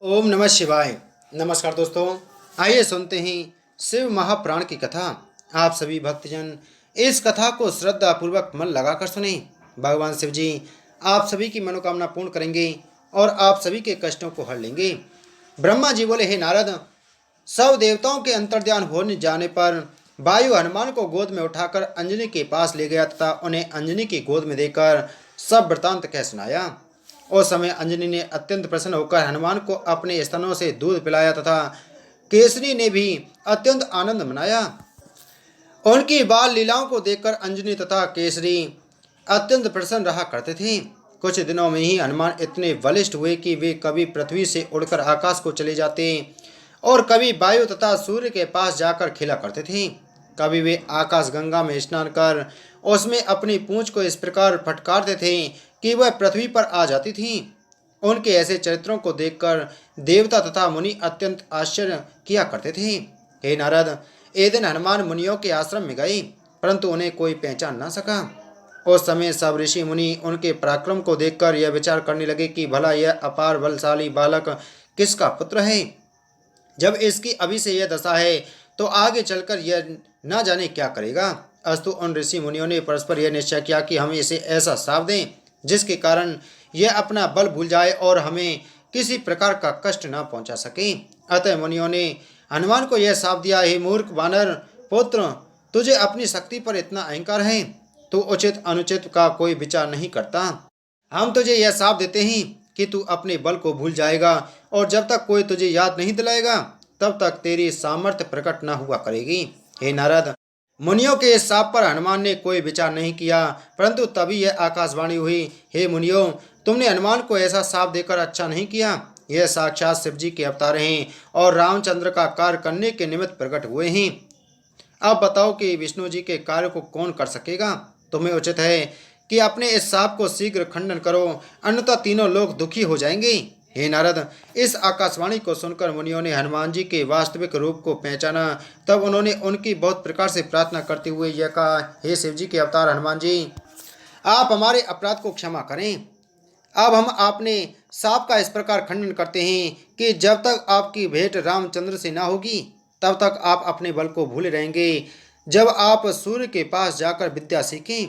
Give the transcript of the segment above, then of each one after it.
ओम नमः शिवाय। नमस्कार दोस्तों, आइए सुनते हैं शिव महापुराण की कथा। आप सभी भक्तजन इस कथा को श्रद्धा पूर्वक मन लगाकर सुने। भगवान शिव जी आप सभी की मनोकामना पूर्ण करेंगे और आप सभी के कष्टों को हर लेंगे। ब्रह्मा जी बोले, हे नारद, सब देवताओं के अंतर्ध्यान होने जाने पर वायु हनुमान को गोद में उठाकर अंजनी के पास ले गया तथा उन्हें अंजनी की गोद में देकर सब वृतांत कह सुनाया। उस समय अंजनी ने अत्यंत प्रसन्न होकर हनुमान को अपने स्तनों से दूध पिलाया तथा केसरी ने भी अत्यंत आनंद मनाया। उनकी बाल लीलाओं को देखकर अंजनी तथा केसरी अत्यंत प्रसन्न रहा करते थे। कुछ दिनों में ही हनुमान इतने बलिष्ठ हुए कि वे कभी पृथ्वी से उड़कर आकाश को चले जाते और कभी वायु तथा सूर्य के पास जाकर खेला करते थे। कभी वे आकाश गंगा में स्नान कर उसमें अपनी पूंछ को इस प्रकार फटकारते थे कि वह पृथ्वी पर आ जाती थी। उनके ऐसे चरित्रों को देखकर देवता तथा मुनि अत्यंत आश्चर्य किया करते थे। हे नारद, एक दिन हनुमान मुनियों के आश्रम में गए, परंतु उन्हें कोई पहचान न सका। उस समय सब ऋषि मुनि उनके पराक्रम को देखकर यह विचार करने लगे कि भला यह अपार बलशाली बालक किसका पुत्र है। जब इसकी अभी से यह दशा है तो आगे चलकर यह न जाने क्या करेगा। अस्तु उन ऋषि मुनियों ने परस्पर यह निश्चय किया कि हम इसे ऐसा श्राप दें जिसके कारण यह अपना बल भूल जाए और हमें किसी प्रकार का कष्ट न पहुंचा सके। अतः मुनियों ने हनुमान को यह श्राप दिया, हे मूर्ख वानर पुत्र, तुझे अपनी शक्ति पर इतना अहंकार है, तू उचित अनुचित का कोई विचार नहीं करता। हम तुझे यह श्राप देते हैं कि तू अपने बल को भूल जाएगा और जब तक कोई तुझे याद नहीं दिलाएगा तब तक तेरी सामर्थ्य प्रकट न हुआ करेगी। हे नारद, मुनियों के इस शाप पर हनुमान ने कोई विचार नहीं किया, परंतु तभी यह आकाशवाणी हुई, हे मुनियों, तुमने हनुमान को ऐसा शाप देकर अच्छा नहीं किया। यह साक्षात शिव जी के अवतार हैं और रामचंद्र का कार्य करने के निमित्त प्रकट हुए हैं। अब बताओ कि विष्णु जी के कार्य को कौन कर सकेगा। तुम्हें उचित है कि अपने इस शाप को शीघ्र खंडन करो, अन्यथा तीनों लोग दुखी हो जाएंगे। हे नारद, इस आकाशवाणी को सुनकर मुनियों ने हनुमान जी के वास्तविक रूप को पहचाना। तब उन्होंने उनकी बहुत प्रकार से प्रार्थना करते हुए यह कहा, हे शिव जी के अवतार हनुमान जी, आप हमारे अपराध को क्षमा करें। अब हम आपने शाप का इस प्रकार खंडन करते हैं कि जब तक आपकी भेंट रामचंद्र से ना होगी तब तक आप अपने बल को भूले रहेंगे। जब आप सूर्य के पास जाकर विद्या सीखें,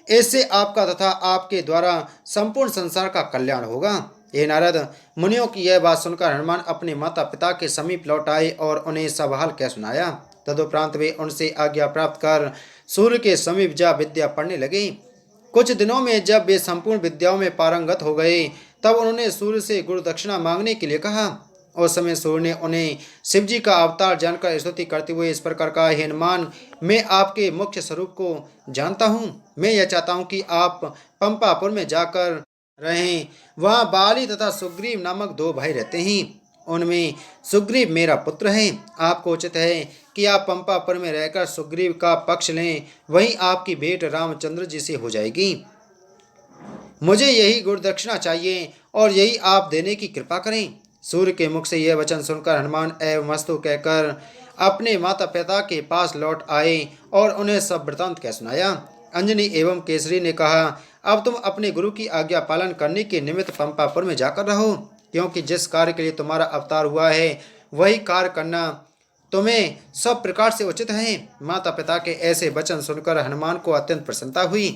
इससे आपका तथा आपके द्वारा संपूर्ण संसार का कल्याण होगा। हे नारद, मुनियों की यह बात सुनकर हनुमान अपने माता पिता के समीप लौट आए और उन्हें सब हाल कह सुनाया। तदुपरांत वे उनसे आज्ञा प्राप्त कर सूर्य के समीप जा विद्या पढ़ने लगे। कुछ दिनों में जब वे संपूर्ण विद्याओं में पारंगत हो गए तब उन्होंने सूर्य से गुरु दक्षिणा मांगने के लिए कहा। उस समय सूर्य ने उन्हें शिव जी का अवतार जानकर स्तुति करते हुए इस प्रकार कहा, हे हनुमान, मैं आपके मुख्य स्वरूप को जानता हूँ। मैं यह चाहता हूँ कि आप पंपापुर में जाकर रहें। वहाँ बाली तथा सुग्रीव नामक दो भाई रहते हैं। उनमें सुग्रीव मेरा पुत्र है। आपको उचित है कि आप पंपापुर में रहकर सुग्रीव का पक्ष लें, वहीं आपकी भेंट रामचंद्र जी से हो जाएगी। मुझे यही गुरु दक्षिणा चाहिए और यही आप देने की कृपा करें। सूर्य के मुख से यह वचन सुनकर हनुमान एवं मस्तु कहकर अपने माता पिता के पास लौट आए और उन्हें सब वृतांत कह सुनाया। अंजनी एवं केसरी ने कहा, अब तुम अपने गुरु की आज्ञा पालन करने के निमित्त पंपापुर में जाकर रहो, क्योंकि जिस कार्य के लिए तुम्हारा अवतार हुआ है वही कार्य करना तुम्हें सब प्रकार से उचित है। माता पिता के ऐसे वचन सुनकर हनुमान को अत्यंत प्रसन्नता हुई।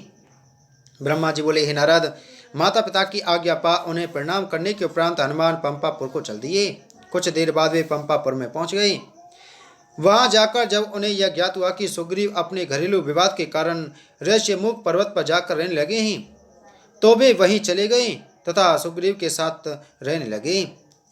ब्रह्मा जी बोले, हे नारद, माता पिता की आज्ञा पा उन्हें प्रणाम करने के उपरांत हनुमान पंपापुर को चल दिए। कुछ देर बाद वे पंपापुर में पहुंच गए। वहां जाकर जब उन्हें यह ज्ञात हुआ कि सुग्रीव अपने घरेलू विवाद के कारण ऋष्यमुख पर्वत पर जाकर रहने लगे हैं, तो वे वहीं चले गए तथा सुग्रीव के साथ रहने लगे।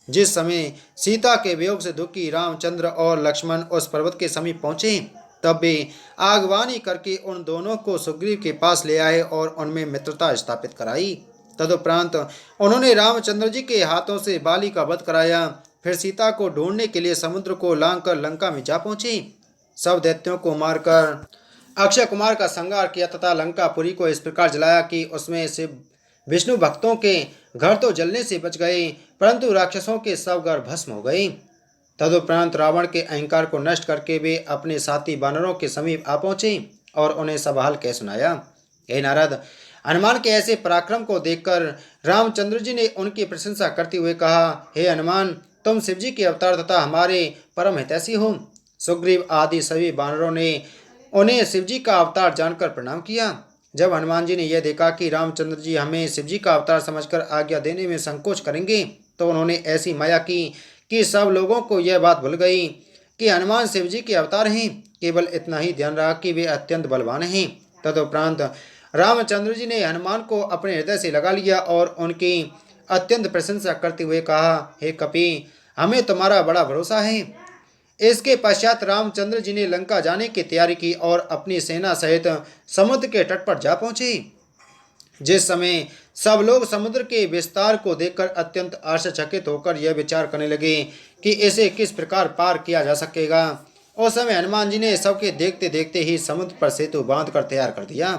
जिस समय सीता के वियोग से दुखी रामचंद्र और लक्ष्मण उस पर्वत के समीप पहुंचे, तब वे आगवानी करके उन दोनों को सुग्रीव के पास ले आए और उनमें मित्रता स्थापित कराई। तदुपरांत उन्होंने रामचंद्र जी के हाथों से बाली का वध कराया। फिर सीता को ढूंढने के लिए समुद्र को लांघकर लंका में जा पहुंचे। सब दैत्यों को मारकर अक्षय कुमार का संहार किया तथा लंकापुरी को इस प्रकार जलाया कि उसमें से विष्णु भक्तों के घर तो जलने से बच गए, परंतु राक्षसों के सब घर भस्म हो गए। तदुपरांत रावण के अहंकार को नष्ट करके वे अपने साथी वानरों के समीप आ पहुंचे और उन्हें सब हाल कह सुनाया। हे नारद, हनुमान के ऐसे पराक्रम को देखकर रामचंद्र जी ने उनकी प्रशंसा करते हुए कहा, हे हनुमान, तुम शिव जी के अवतार तथा हमारे परम हितैषी हो। सुग्रीव आदि सभी वानरों ने उन्हें शिव जी का अवतार जानकर प्रणाम किया। जब हनुमान जी ने यह देखा कि रामचंद्र जी हमें शिव जी का अवतार समझकर आज्ञा देने में संकोच करेंगे, तो उन्होंने ऐसी माया की कि सब लोगों को यह बात भूल गई कि हनुमान शिव जी के अवतार हैं। केवल इतना ही ध्यान रहा कि वे अत्यंत बलवान हैं। तदुपरांत रामचंद्र जी ने हनुमान को अपने हृदय से लगा लिया और उनकी अत्यंत प्रशंसा करते हुए कहा, हे कपि, हमें तुम्हारा बड़ा भरोसा है। इसके पश्चात रामचंद्र जी ने लंका जाने की तैयारी की और अपनी सेना सहित समुद्र के तट पर जा पहुंचे। जिस समय सब लोग समुद्र के विस्तार को देखकर अत्यंत आश्चर्यचकित होकर यह विचार करने लगे कि इसे किस प्रकार पार किया जा सकेगा, उस समय हनुमान जी ने सबके देखते देखते ही समुद्र पर सेतु बांध कर तैयार कर दिया।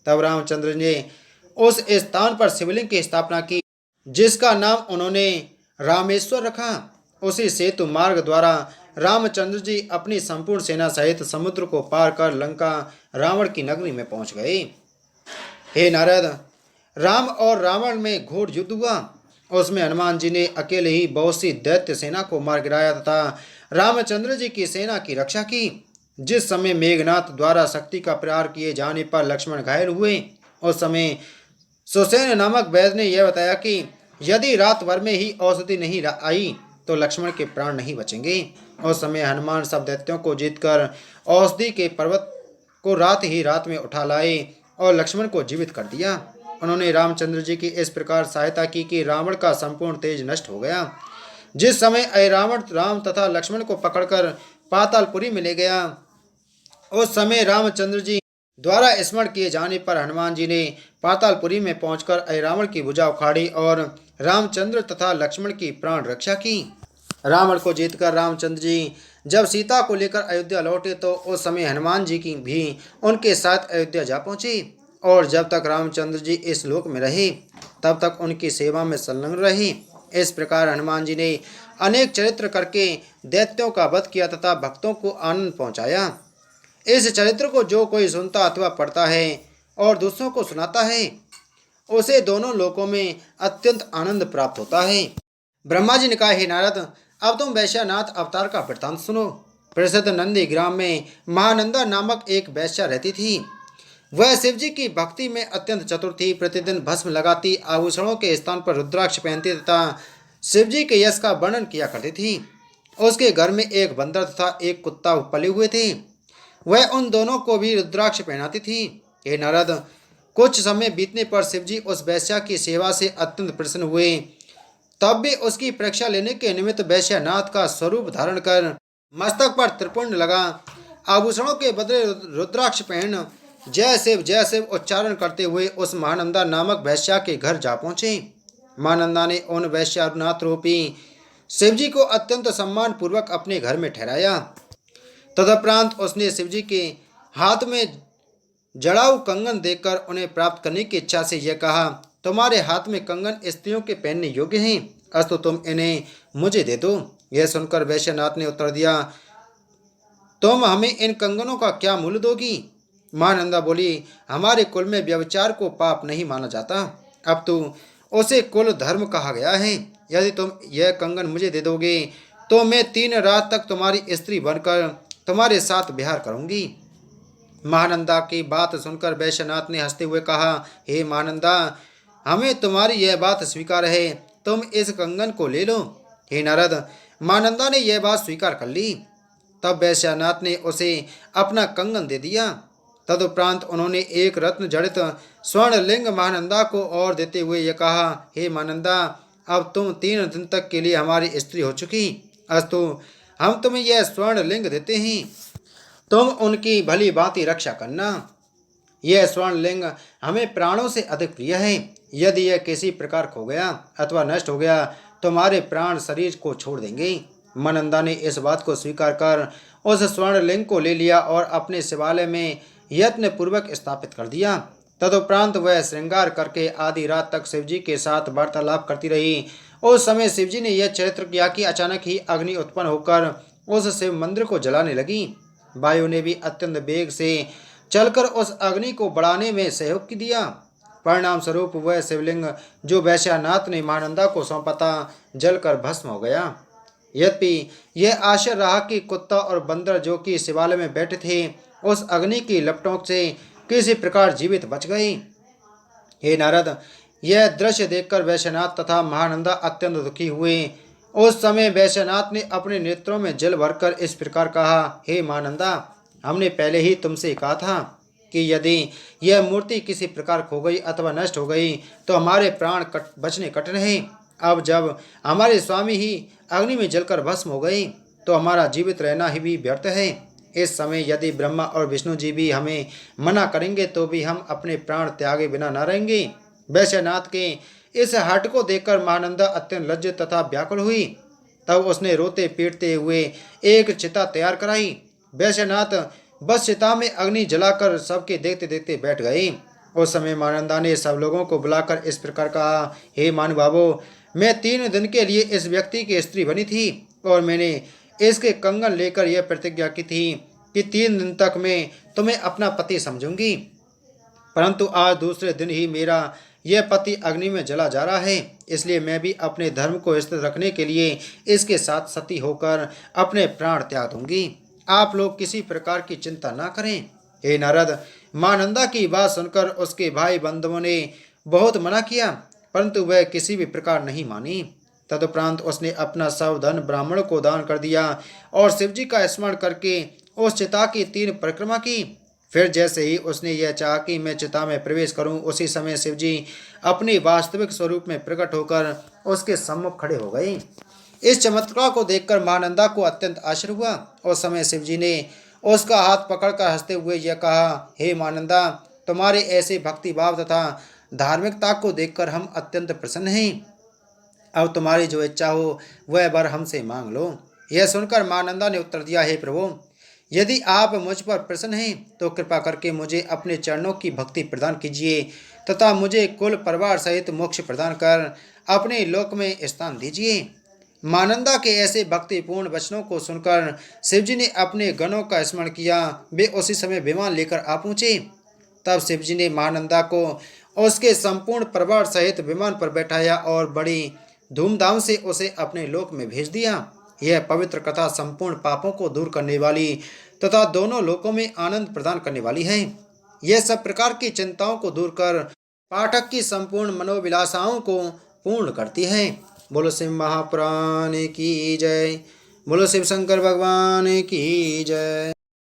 तब रामचंद्र ने उस स्थान पर शिवलिंग की स्थापना की, जिसका नाम उन्होंने रामेश्वर रखा। उसी सेतु मार्ग द्वारा रामचंद्र जी अपनी संपूर्ण सेना सहित समुद्र को पार कर लंका रावण की नगरी में पहुंच गए। हे नारद, राम और रावण में घोर युद्ध हुआ। उसमें हनुमान जी ने अकेले ही बहुत सी दैत्य सेना को मार गिराया तथा रामचंद्र जी की सेना की रक्षा की। जिस समय मेघनाथ द्वारा शक्ति का प्रहार किए जाने पर लक्ष्मण घायल हुए, उस समय सुसेन नामक वैद्य ने यह बताया कि यदि रात भर में ही औषधि नहीं आई तो लक्ष्मण के प्राण नहीं बचेंगे। उस समय हनुमान सब दैत्यों को जीतकर औषधि के पर्वत को रात में उठा लाए और लक्ष्मण को जीवित कर दिया। उन्होंने रामचंद्र जी की इस प्रकार सहायता की कि रावण का संपूर्ण तेज नष्ट हो गया। जिस समय रावण राम तथा लक्ष्मण को पकड़कर पातालपुरी में ले गया, उस समय रामचंद्र जी द्वारा स्मरण किए जाने पर हनुमान जी ने पातालपुरी में पहुंचकर रावण की भुजा उखाड़ी और रामचंद्र तथा लक्ष्मण की प्राण रक्षा की। रावण को जीतकर रामचंद्र जी जब सीता को लेकर अयोध्या लौटे तो उस समय हनुमान जी की भी उनके साथ अयोध्या जा पहुंची और जब तक रामचंद्र जी इस लोक में रहे तब तक उनकी सेवा में संलग्न रहे। इस प्रकार हनुमान जी ने अनेक चरित्र करके दैत्यों का वध किया तथा भक्तों को आनंद पहुंचाया। इस चरित्र को जो कोई सुनता अथवा पढ़ता है और दूसरों को सुनाता है, उसे दोनों लोकों में अत्यंत आनंद प्राप्त होता है। ब्रह्मा जी ने कहा, हे नारद, अब तुम वैश्यनाथ अवतार का वृत्तांत सुनो। प्रसिद्ध नंदी ग्राम में महानंदा नामक एक वैश्या रहती थी। वह शिव जी की भक्ति में अत्यंत चतुर थी। प्रतिदिन भस्म लगाती, आभूषणों के स्थान पर रुद्राक्ष पहनती तथा शिव जी के यश का वर्णन किया करती थी। उसके घर में एक बंदर तथा एक कुत्ता पले हुए थे। वह उन दोनों को भी रुद्राक्ष पहनाती थी। हे नारद, कुछ समय बीतने पर शिव जी उस वैश्या की सेवा से अत्यंत प्रसन्न हुए। तब भी उसकी परीक्षा लेने के निमित्त वैश्यनाथ का स्वरूप धारण कर मस्तक पर त्रिपुंड लगा, आभूषणों के बदले रुद्राक्ष पहन जय शिव उच्चारण करते हुए उस महानंदा नामक वैश्या के घर जा पहुंचे। महानंदा ने उन वैश्यनाथ रूपी शिव जी को अत्यंत सम्मान पूर्वक अपने घर में ठहराया। तदुपरांत उसने शिव जी के हाथ में जड़ाऊ कंगन देखकर उन्हें प्राप्त करने की इच्छा से यह कहा, तुम्हारे हाथ में कंगन स्त्रियों के पहनने योग्य हैं, अस्तु तुम इन्हें मुझे दे दो। यह सुनकर वैश्यनाथ ने उत्तर दिया, तुम हमें इन कंगनों का क्या मूल्य दोगी? महानंदा बोली, हमारे कुल में व्यभिचार को पाप नहीं माना जाता, अब तो उसे कुल धर्म कहा गया है। यदि तुम यह कंगन मुझे दे दोगे तो मैं 3 रात तक तुम्हारी स्त्री बनकर तुम्हारे साथ विहार करूंगी। महानंदा की बात सुनकर वैश्यनाथ ने हंसते हुए कहा, हे महानंदा, हमें तुम्हारी यह बात स्वीकार है, तुम इस कंगन को ले लो। हे नारद, महानंदा ने यह बात स्वीकार कर ली। तब वैश्यनाथ ने उसे अपना कंगन दे दिया। तदुपरांत उन्होंने एक रत्न जड़ित स्वर्ण लिंग महानंदा को और देते हुए यह कहा, हे महानंदा, अब तुम 3 दिन तक के लिए हमारी स्त्री हो चुकी, अस्तु हम तुम्हें यह स्वर्ण लिंग देते हैं, तुम उनकी भली भांति रक्षा करना। यह स्वर्ण लिंग हमें प्राणों से अधिक प्रिय है। यदि यह किसी प्रकार खो गया अथवा नष्ट हो गया तुम्हारे प्राण शरीर को छोड़ देंगे। महानंदा ने इस बात को स्वीकार कर उस स्वर्ण लिंग को ले लिया और अपने शिवालय में यत्न पूर्वक स्थापित कर दिया। तदुपरांत वह श्रृंगार करके आधी रात तक शिवजी के साथ वार्तालाप करती रही। उस समय शिवजी ने यह चरित्र किया कि अचानक ही अग्नि उत्पन्न होकर उस शिव मंदिर को जलाने लगी। वायु ने भी अत्यंत वेग से चलकर उस अग्नि को बढ़ाने में सहयोग दिया। परिणाम स्वरूप वह शिवलिंग जो वैश्यानाथ ने महानंदा को सौंपा था, जलकर भस्म हो गया। यद्यपि यह आश्चर्य रहा कि कुत्ता और बंदर जो कि शिवालय में बैठे थे, उस अग्नि की लपटों से किसी प्रकार जीवित बच गए। हे नारद, यह दृश्य देखकर वैश्यनाथ तथा महानंदा अत्यंत दुखी हुए। उस समय वैश्यनाथ ने अपने नेत्रों में जल भरकर इस प्रकार कहा, हे महानंदा, हमने पहले ही तुमसे कहा था कि यदि यह मूर्ति किसी प्रकार खो गई अथवा नष्ट हो गई तो हमारे प्राण बचने कठिन है। अब जब हमारे स्वामी ही अग्नि में जलकर भस्म हो गई तो हमारा जीवित रहना ही भी व्यर्थ है। इस समय यदि ब्रह्मा और विष्णु जी भी हमें मना करेंगे तो भी हम अपने प्राण त्यागे बिना न रहेंगे। वैश्यनाथ के इस हट को देखकर महानंदा अत्यंत लज्जित तथा व्याकुल हुई। तब उसने रोते पीटते हुए एक चिता तैयार कराई। वैश्यनाथ बस चिता में अग्नि जलाकर सबके देखते देखते बैठ गए। उस समय महानंदा ने सब लोगों को बुलाकर इस प्रकार कहा, हे महानुभावों, मैं 3 दिन के लिए इस व्यक्ति की स्त्री बनी थी और मैंने इसके कंगन लेकर यह प्रतिज्ञा की थी कि 3 दिन तक मैं तुम्हें अपना पति समझूंगी। परंतु आज दूसरे दिन ही मेरा यह पति अग्नि में जला जा रहा है, इसलिए मैं भी अपने धर्म को स्थिर रखने के लिए इसके साथ सती होकर अपने प्राण त्याग दूंगी। आप लोग किसी प्रकार की चिंता न करें। हे नारद, महानंदा की बात सुनकर उसके भाई बंधुओं ने बहुत मना किया, परंतु वह किसी भी प्रकार नहीं मानी। तदुपरांत उसने अपना सब धन ब्राह्मण को दान कर दिया और शिवजी का स्मरण करके उस चिता की 3 परिक्रमा की। फिर जैसे ही उसने यह चाहा कि मैं चिता में प्रवेश करूं, उसी समय शिवजी अपने वास्तविक स्वरूप में प्रकट होकर उसके सम्मुख खड़े हो गए। इस चमत्कार को देखकर महानंदा को अत्यंत आश्चर्य हुआ। उस समय शिवजी ने उसका हाथ पकड़कर हंसते हुए यह कहा, हे महानंदा, तुम्हारे ऐसे भक्ति भाव तथा धार्मिकता को देखकर हम अत्यंत प्रसन्न हैं। अब तुम्हारी जो इच्छा हो वह वर हमसे मांग लो। यह सुनकर महानंदा ने उत्तर दिया, हे प्रभु, यदि आप मुझ पर प्रसन्न हैं तो कृपा करके मुझे अपने चरणों की भक्ति प्रदान कीजिए तथा मुझे कुल परिवार सहित मोक्ष प्रदान कर अपने लोक में स्थान दीजिए। महानंदा के ऐसे भक्तिपूर्ण वचनों को सुनकर शिवजी ने अपने गणों का स्मरण किया। वे उसी समय विमान लेकर आ पहुँचे। तब शिवजी ने महानंदा को उसके संपूर्ण परिवार सहित विमान पर बैठाया और बड़ी धूमधाम से उसे अपने लोक में भेज दिया। यह पवित्र कथा संपूर्ण पापों को दूर करने वाली तथा दोनों लोकों में आनंद प्रदान करने वाली है। यह सब प्रकार की चिंताओं को दूर कर पाठक की संपूर्ण मनोविलासाओं को पूर्ण करती है। बोलो शिव महापुराण की जय। बोलो शिव शंकर भगवान की जय।